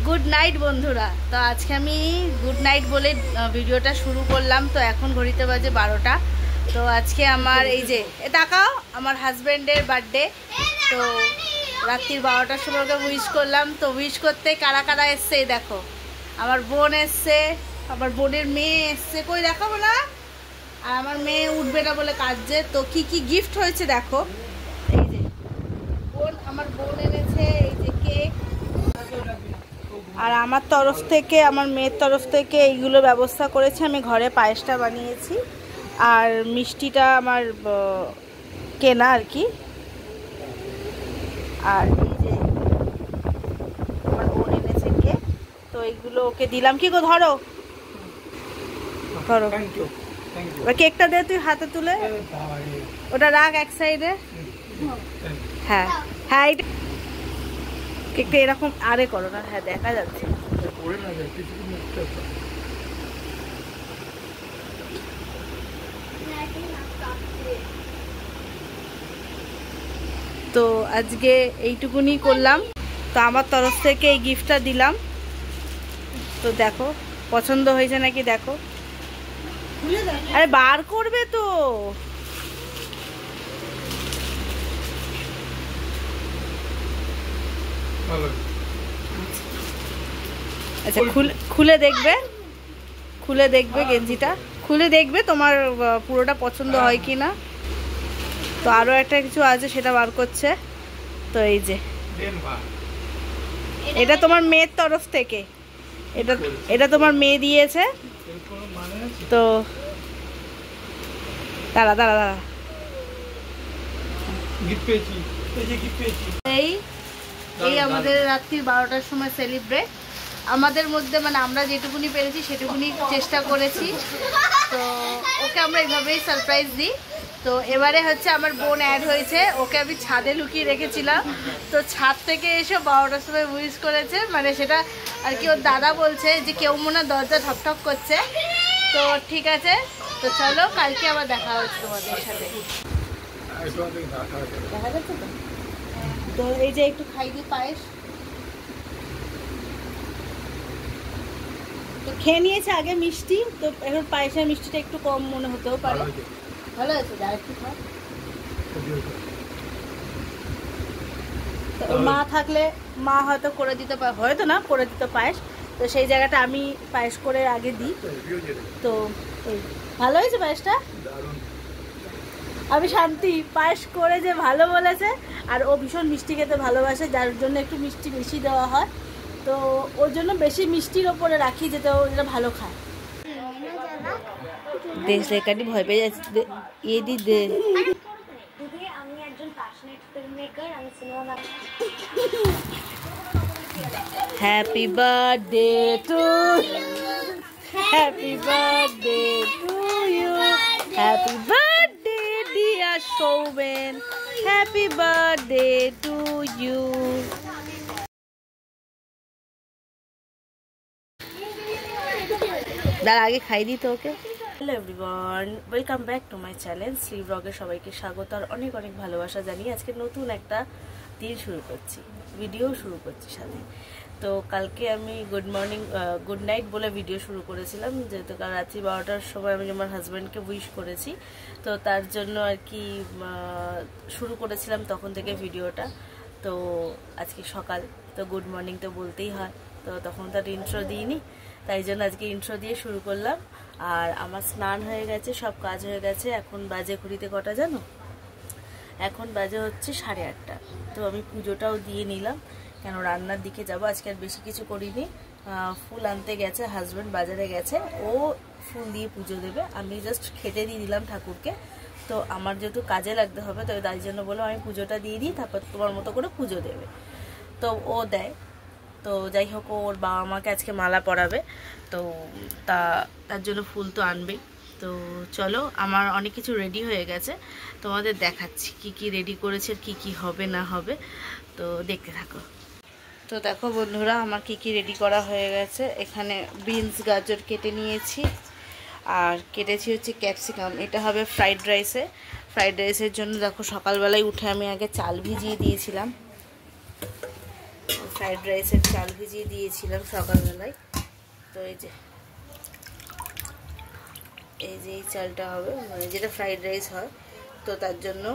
Good night বন্ধুরা। তো আজকে আমি গুড নাইট বলে ভিডিওটা শুরু করলাম। তো এখন ঘড়িতে বাজে 12টা। তো আজকে আমার এই যে তাকাও, আমার হাজব্যান্ডের বার্থডে। তো রাত্রির 12টার সময় ওকে উইশ করলাম। তো উইশ করতে কারা কারা এসছে দেখো, আমার বোন এসছে, আমার বোনের মেয়ে এসছে, কই দেখাবো না, আর আমার মেয়ে উঠবে না বলে কাঁদছে। তো কি কি গিফট হয়েছে দেখো, এই যে আমার বোন এনেছে এই যে কেক, আর আমার তরফ থেকে, আমার মেয়ের তরফ থেকে এইগুলো ব্যবস্থা করেছে। আমি ঘরে পায়েসটা বানিয়েছি, আর মিষ্টিটা আমার কেনা আর কি। আর এই যে আমার বোন এনেছে কেক, তো এইগুলো ওকে দিলাম। কি গো, ধরো ধরো, কেকটা দে তুই হাতে তুলে, ওটা রাখ এক সাইডে। হ্যাঁ হ্যাঁ, কেকটা এরকম আরে করো না, হ্যাঁ দেখা যাচ্ছে। তো আজকে এইটুকুনি করলাম। তো আমার তরফ থেকে এই গিফটটা দিলাম। তো দেখো পছন্দ হয়েছে নাকি দেখো। আরে বার করবে তো, আচ্ছা খুলে দেখবে, খুলে দেখবে গেঞ্জিটা, খুলে দেখবে তোমার পুরোটা পছন্দ হয় কি না। তো আরো একটা কিছু আছে সেটা বার করছে। তো এই যে এটা তোমার মেয়ের তরফ থেকে, এটা তোমার মেয়ে দিয়েছে। তো দাঁড়া দাঁড়া দাঁড়া, এই আমাদের রাত্রি 12টার সময় সেলিব্রেট আমাদের মধ্যে, মানে আমরা যেটুকুনি পেরেছি সেটুকুনি চেষ্টা করেছি। তো ওকে আমরা এইভাবেই সারপ্রাইজ দিই। তো এবারে হচ্ছে আমার বোন অ্যাড হয়েছে, ওকে আমি ছাদে লুকিয়ে রেখেছিলাম। তো ছাদ থেকে এসে 12টার সময় উইশ করেছে, মানে সেটা আর কি ওর দাদা বলছে যে কেউ মনে হয় দরজা ঠকঠক করছে। তো ঠিক আছে, তো চলো কালকে আবার দেখা হচ্ছে তোমাদের সাথে, দেখা যাচ্ছে তো। তো এই যে একটু খাই দিই পায়েস, তো খেয়ে নিয়েছে আগে মিষ্টি, তো এখন পায়েসের মিষ্টিটা একটু কম মনে হতেও পারে। ভালো আছে, যা একটু খা। তো মা থাকলে মা হয়তো করে দিতে পারে, হয়তো না করে দিতে পায়েস, তো সেই জায়গাটা আমি পায়েস করে আগে দিই। তো ভালো হয়েছে পায়েসটা, আমি শান্তি পায়েস করে যে ভালো বলেছে। আর ও ভীষণ মিষ্টি খেতে ভালোবাসে, যার জন্য একটু মিষ্টি বেশি দেওয়া হয়। তো ওর জন্য বেশি মিষ্টির ওপরে রাখি, যেটা ও যেটা ভালো খায়। দেশ লেখাটি ভয় পেয়ে যাচ্ছে, ইয়ে দি দে। আমি একজন প্যাশনেট ফিল্মমেকার, আমি cinema. Happy birthday to, happy birthday to you, happy birthday dear Soumen, happy birthday to you. দাঁড়া আগে খাই দিই তো okay. Hello everyone, welcome back to my channel Shri ব্লগে। সবাইকে স্বাগত আর অনেক অনেক ভালোবাসা জানিয়ে আজকে নতুন একটা দিন শুরু করছি, ভিডিও শুরু করছি সাথে। তো কালকে আমি গুড নাইট বলে ভিডিও শুরু করেছিলাম, যেহেতু কাল রাত্রি 12টার সময় আমি আমার হাজব্যান্ডকে উইশ করেছি। তো তার জন্য আর কি শুরু করেছিলাম তখন থেকে ভিডিওটা। তো আজকে সকাল, তো গুড মর্নিং তো বলতেই হয়, তো তখন তার ইন্ট্রো দিইনি, তাই জন্য আজকে ইন্ট্রো দিয়ে শুরু করলাম। আর আমার স্নান হয়ে গেছে, সব কাজ হয়ে গেছে। এখন বাজে ঘড়িতে কটা জানো, এখন বাজে হচ্ছে 8:30। তো আমি পুজোটাও দিয়ে নিলাম, কেন রান্নার দিকে যাব। আজকে আর বেশি কিছু করিনি, ফুল আনতে গেছে হাজব্যান্ড, বাজারে গেছে, ও ফুল দিয়ে পুজো দেবে, আমি জাস্ট খেতে দিয়ে দিলাম ঠাকুরকে। তো আমার যেহেতু কাজে লাগতে হবে, তো তাই জন্য বললাম আমি পুজোটা দিয়ে দিই, তারপর তোমার মতো করে পুজো দেবে। তো ও দেয়। তো যাই হোক, ওর বাবা মাকে আজকে মালা পরাবে, তো তার জন্য ফুল তো আনবেই। তো চলো, আমার অনেক কিছু রেডি হয়ে গেছে, তোমাদের দেখাচ্ছি কি কি রেডি করেছে, কি কি হবে না হবে, তো দেখতে থাকো। তো দেখো বন্ধুরা, আমার কি কি রেডি করা হয়ে গেছে। এখানে বিনস গাজর কেটে নিয়েছি, আর কেটেছি হচ্ছে ক্যাপসিকাম, এটা হবে ফ্রাইড রাইসে। ফ্রাইড রাইসের জন্য দেখো সকালবেলায় উঠে আমি আগে চাল ভিজিয়ে দিয়েছিলাম। ফ্রাইড রাইসের চাল ভিজিয়ে দিয়েছিলাম সকালবেলায়। তো এই যে এই চালটা হবে, মানে যেটা ফ্রাইড রাইস হয়। তো তার জন্য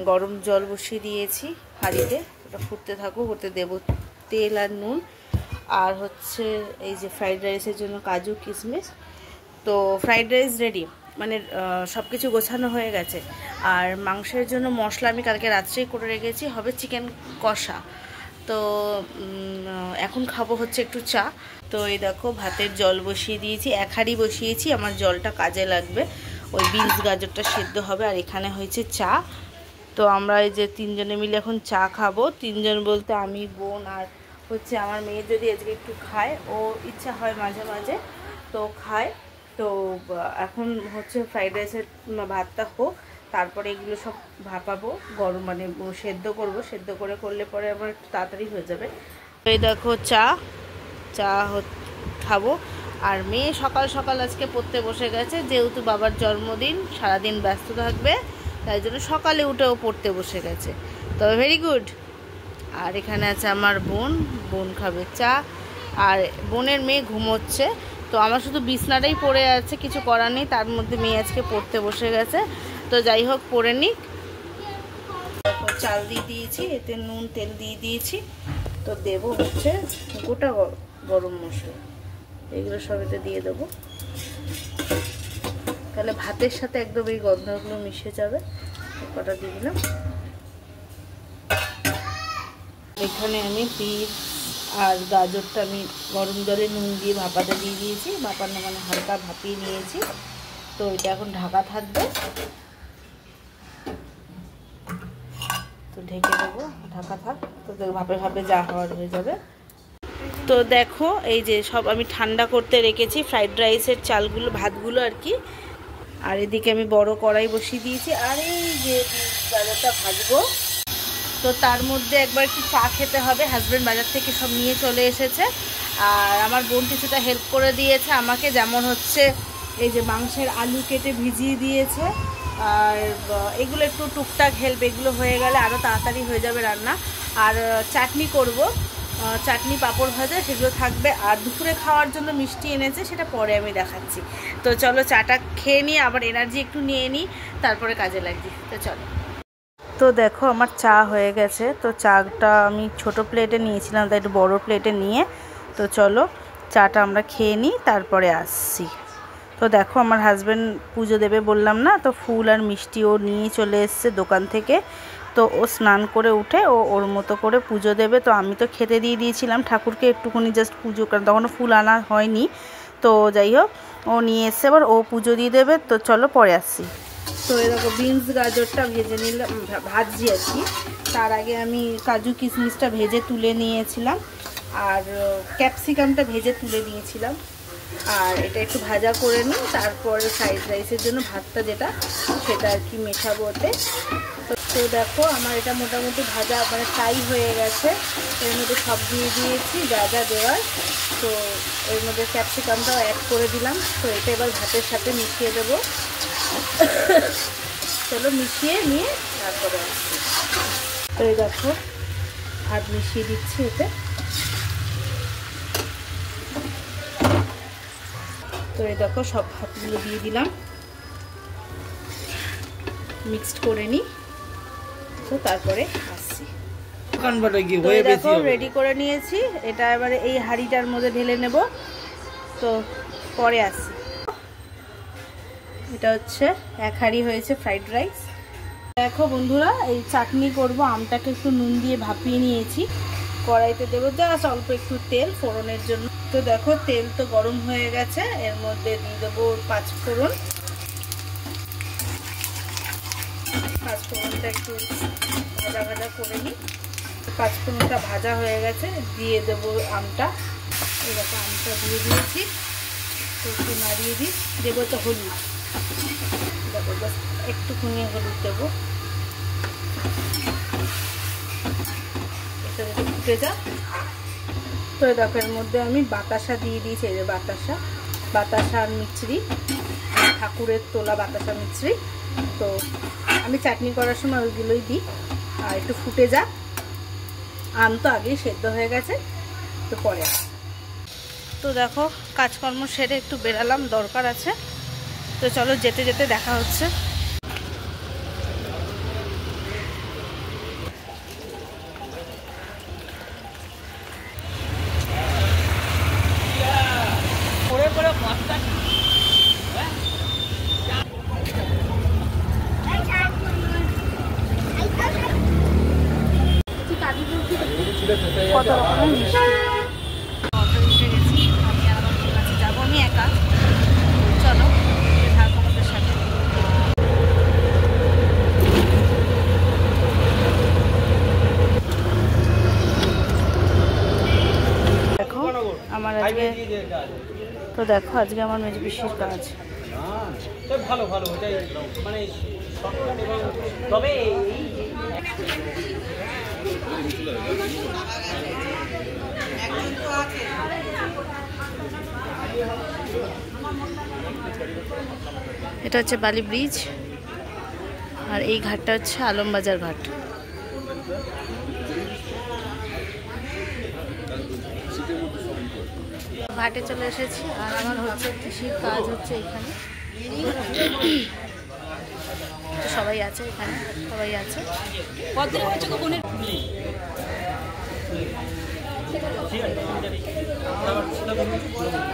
গরম জল বসিয়ে দিয়েছি হাঁড়িতে, ওটা ফুটতে থাকুক, ওতে দেবো তেল আর নুন, আর হচ্ছে এই যে ফ্রাইড রাইসের জন্য কাজু কিশমিশ। তো ফ্রাইড রাইস রেডি, মানে সব কিছু গোছানো হয়ে গেছে। আর মাংসের জন্য মশলা আমি কালকে রাত্রেই করে রেখেছি, হবে চিকেন কষা। তো এখন খাবো হচ্ছে একটু চা। তো এই দেখো ভাতের জল বসিয়ে দিয়েছি, এক হাঁড়ি বসিয়েছি, আমার জলটা কাজে লাগবে। ওই বিনস গাজরটা সেদ্ধ হবে, আর এখানে হয়েছে চা। তো আমরা এই যে তিনজনে মিলে এখন চা খাবো। তিনজন বলতে আমি, বোন আর হচ্ছে আমার মেয়ে যদি আজকে একটু খায়, ও ইচ্ছা হয় মাঝে মাঝে তো খায়। তো এখন হচ্ছে ফ্রাইড রাইসের ভাতটা হোক, তারপরে এগুলো সব ভাপাবো, গরম মানে সেদ্ধ করব, সেদ্ধ করে করলে পরে আমার একটু তাড়াতাড়ি হয়ে যাবে। এই দেখো চা খাবো। আর মেয়ে সকাল সকাল আজকে পড়তে বসে গেছে, যেহেতু বাবার জন্মদিন, সারাদিন ব্যস্ত থাকবে, তাই জন্য সকালে উঠেও পড়তে বসে গেছে। তবে ভেরি গুড। আর এখানে আছে আমার বোন খাবে চা, আর বোনের মেয়ে ঘুমোচ্ছে। তো আমার শুধু বিছনাটাই পড়ে আছে, কিছু করার নেই, তার মধ্যে মেয়ে আজকে পড়তে বসে গেছে। তো যাই হোক, পড়ে নিক। চাল দিয়ে দিয়েছি, এতে নুন তেল দিয়ে দিয়েছি। তো দেবো হচ্ছে গোটা গরম মশলা, এগুলো সব এতে দিয়ে দেবো, তাহলে ভাতের সাথে একদম এই গন্ধগুলো মিশে যাবে। কটা দিয়ে দিলাম। এখানে আমি বিট আর গাজরটা আমি গরম জলে নুন দিয়ে ভাপাতে দিয়ে দিয়েছি, ভাপানো মানে হালকা ভাপিয়ে নিয়েছি। তো এটা এখন ঢাকা থাকবে, তো ঢেকে দেবো, ঢাকা থাক, তো ভাপে ভাপে যা হওয়ার হয়ে যাবে। তো দেখো এই যে সব আমি ঠান্ডা করতে রেখেছি ফ্রাইড রাইসের চালগুলো, ভাতগুলো আর কি। আর এদিকে আমি বড় কড়াই বসিয়ে দিয়েছি, আর এই যে গাজরটা ভাজবো। তো তার মধ্যে একবার একটু চা খেতে হবে, হাজব্যান্ড বাজার থেকে সব নিয়ে চলে এসেছে, আর আমার বোন কিছুটা হেল্প করে দিয়েছে আমাকে, যেমন হচ্ছে এই যে মাংসের আলু কেটে ভিজিয়ে দিয়েছে। আর এগুলো একটু টুকটাক হেল্প, এগুলো হয়ে গেলে আরও তাড়াতাড়ি হয়ে যাবে রান্না। আর চাটনি করব, চাটনি পাঁপড় ভাজা সেগুলো থাকবে। আর দুপুরে খাওয়ার জন্য মিষ্টি এনেছে, সেটা পরে আমি দেখাচ্ছি। তো চলো চাটা খেয়ে নিই, আবার এনার্জি একটু নিয়ে নিই, তারপরে কাজে লাগছি। তো চলো। তো দেখো আমার চা হয়ে গেছে। তো চাটা আমি ছোট প্লেটে নিয়েছিলাম, তাই একটু বড় প্লেটে নিয়ে, তো চলো চাটা আমরা খেয়ে নিই, তারপরে আসছি। তো দেখো আমার হাজব্যান্ড পুজো দেবে বললাম না, তো ফুল আর মিষ্টি ও নিয়ে চলে এসছে দোকান থেকে। তো ও স্নান করে উঠে ওর মতো করে পুজো দেবে। তো আমি তো খেতে দিয়ে দিয়েছিলাম ঠাকুরকে একটুখানি, জাস্ট পুজো, কারণ তখনও ফুল আনা হয়নি। তো যাই হোক, ও নিয়ে এসছে, এবার ও পুজো দিয়ে দেবে। তো চলো পরে আসছি। তো এরকম বিনস গাজরটা ভেজে নিলাম, ভাজছি আর কি। তার আগে আমি কাজু কিশমিশটা ভেজে তুলে নিয়েছিলাম, আর ক্যাপসিকামটা ভেজে তুলে নিয়েছিলাম। আর এটা একটু ভাজা করে নিই, তারপরে ফ্রাইড রাইসের জন্য ভাতটা যেটা, সেটা আর কি মেশাবো ওতে। তো দেখো আমার এটা মোটামুটি ভাজা মানে ফ্রাই হয়ে গেছে। এর মধ্যে সব দিয়ে দিয়েছি যা যা দেওয়ার। তো এর মধ্যে ক্যাপসিকামটাও অ্যাড করে দিলাম। তো এটা এবার ভাতের সাথে মিশিয়ে দেবো। চলো মিশিয়ে নিয়ে তারপরে আসছি। তো এই দেখো ভাত মিশিয়ে দিচ্ছি এতে। তো এই দেখো সব ভাতগুলো দিয়ে দিলাম, মিক্সড করে নিই, তো তারপরে আসছি। দেখো রেডি করে নিয়েছি, এটা এবারে এই হাঁড়িটার মধ্যে ঢেলে নেব, তো পরে আসছি। এটা হচ্ছে এক হাঁড়ি হয়েছে ফ্রাইড রাইস। দেখো বন্ধুরা, এই চাটনি করব, আমটাকে একটু নুন দিয়ে ভাপিয়ে নিয়েছি, কড়াইতে দেবো জাস্ট অল্প একটু তেল ফোড়নের জন্য। তো দেখো তেল তো গরম হয়ে গেছে, এর মধ্যে দিয়ে দেবো পাঁচফোড়ন। পাঁচফোড়নটা একটু ভাজা ভাজা করে নিই। পাঁচফোড়নটা ভাজা হয়ে গেছে, দিয়ে দেবো আমটা। এই দেখো আমটা দিয়ে দিয়েছি, তো একটু নাড়িয়ে দিই। দেবো তো হলুদ, দেখো জাস্ট একটুখানি হলুদ দেবো, এটা যদি ফুটে যা। তো দেখো এর মধ্যে আমি বাতাসা দিয়ে দিয়েছি, এই যে বাতাসা আর মিছরি, ঠাকুরের তোলা বাতাসা মিছরি। তো আমি চাটনি করার সময় ওইগুলোই দিই। আর একটু ফুটে যাক, আম তো আগেই সেদ্ধ হয়ে গেছে, তো পরে তো দেখো কাজকর্ম সেরে একটু বেরালাম, দরকার আছে। তো চলো যেতে যেতে দেখা হচ্ছে। কত রকমের মিষ্টি। অটো উঠে গেছি, আমি আর আমার বোন আছে, যাবো আমি একা। চলো থাকো আমাদের সাথে। দেখো আমার আজকে, তো দেখো আজকে আমার মেজ পিসির কাজ। ভালো ভালো মানে তবে এটা হচ্ছে বালি ব্রিজ, আর এই ঘাটটা হচ্ছে আলমবাজার ঘাট। ঘাটে চলে এসেছি, আর আমার হচ্ছে কৃষির কাজ হচ্ছে এখানে। সবাই আছে এখানে, সবাই আছে।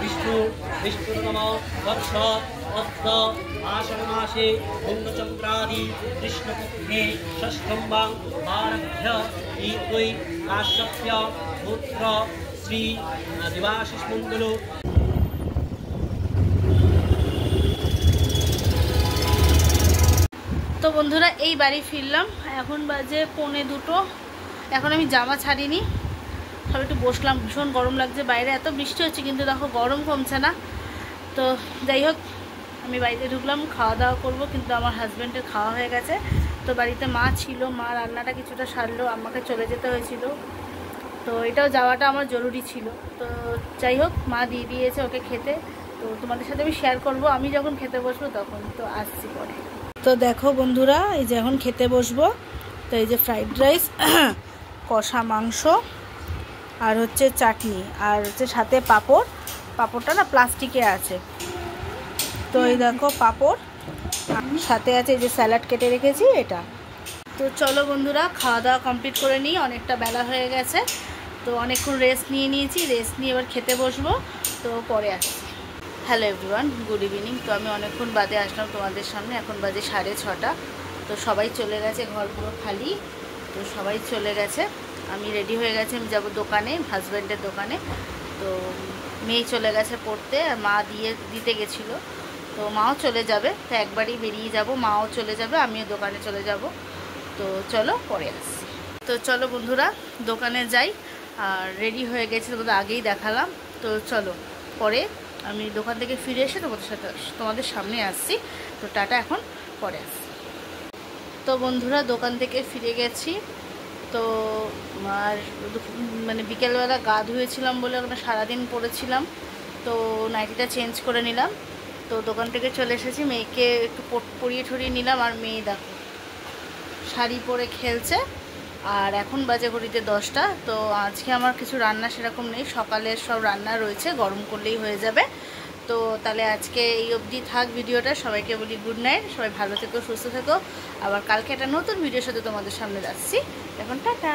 বিষ্ণু বিষ্ণুতম বৎস অস্ত আষাঢ়মাসে পূর্ণচন্দ্রাদি কৃষ্ণপক্ষে ষষ্ঠম্বাং আরভ্য ইতৈ কাশ্যপ্য পুত্র শ্রী দেবাশিস মণ্ডল। তো বন্ধুরা এই বাড়ি ফিরলাম, এখন বাজে 1:45। এখন আমি জামা ছাড়িনি, সব একটু বসলাম। ভীষণ গরম লাগছে, বাইরে এত বৃষ্টি হচ্ছে কিন্তু দেখো গরম কমছে না। তো যাই হোক আমি বাড়িতে ঢুকলাম, খাওয়া দাওয়া করবো, কিন্তু আমার হাজব্যান্ডের খাওয়া হয়ে গেছে। তো বাড়িতে মা ছিল, মা রান্নাটা কিছুটা সারলো, আমাকে চলে যেতে হয়েছিল। তো এটাও যাওয়াটা আমার জরুরি ছিল। তো যাই হোক মা দিয়ে দিয়েছে ওকে খেতে, তো তোমাদের সাথে আমি শেয়ার করব আমি যখন খেতে বসবো তখন। তো আসছি পরে। তো দেখো বন্ধুরা এই যে এখন খেতে বসবো। তো এই যে ফ্রাইড রাইস, কষা মাংস, আর হচ্ছে চাটনি, আর হচ্ছে সাথে পাঁপড়। পাঁপড়টা না প্লাস্টিকে আছে। তো এই দেখো পাঁপড়, সাথে আছে এই যে স্যালাড কেটে রেখেছি এটা। তো চলো বন্ধুরা খাওয়া দাওয়া কমপ্লিট করে নিই, অনেকটা বেলা হয়ে গেছে। তো অনেকক্ষণ রেস্ট নিয়ে নিয়েছি, রেস্ট নিয়ে এবার খেতে বসবো। তো পরে আসছি। Hello everyone, good evening. তো আমি অনেকক্ষণ বাদে আসলাম তোমাদের সামনে, এখন বাজে 6:30। তো সবাই চলে গেছে, ঘর পুরো খালি। তো সবাই চলে গেছে, আমি রেডি হয়ে গেছি, আমি যাব দোকানে, হাজব্যান্ডের দোকানে। তো মেয়ে চলে গেছে পড়তে, আর মা দিতে গেছিলো। তো মাও চলে যাবে, তো একবারই বেরিয়ে যাব, মাও চলে যাবে, আমিও দোকানে চলে যাব। তো চলো পরে আসছি। তো চলো বন্ধুরা দোকানে যাই, আর রেডি হয়ে গেছি, তোমাদের আগেই দেখালাম। তো চলো পরে আমি দোকান থেকে ফিরে এসে তোমাদের সামনে আসছি। তো টাটা, এখন পরে আসছি। তো বন্ধুরা দোকান থেকে ফিরে গেছি। তো আর মানে বিকেলবেলা গা ধুয়েছিলাম বলে ওখানে সারাদিন পরেছিলাম, তো নাইটিটা চেঞ্জ করে নিলাম। তো দোকান থেকে চলে এসেছি, মেয়েকে একটু পরিয়ে ঠরিয়ে নিলাম। আর মেয়ে দেখো শাড়ি পরে খেলছে, আর এখন বাজে ঘড়িতে 10টা। তো আজকে আমার কিছু রান্না সেরকম নেই, সকালের সব রান্না রয়েছে, গরম করলেই হয়ে যাবে। তো তাহলে আজকে এই অবধি থাক ভিডিওটা। সবাইকে বলি গুড নাইট, সবাই ভালো থেকো, সুস্থ থেকো। আবার কালকে একটা নতুন ভিডিওর সাথে তোমাদের সামনে যাচ্ছি। এখন টাটা।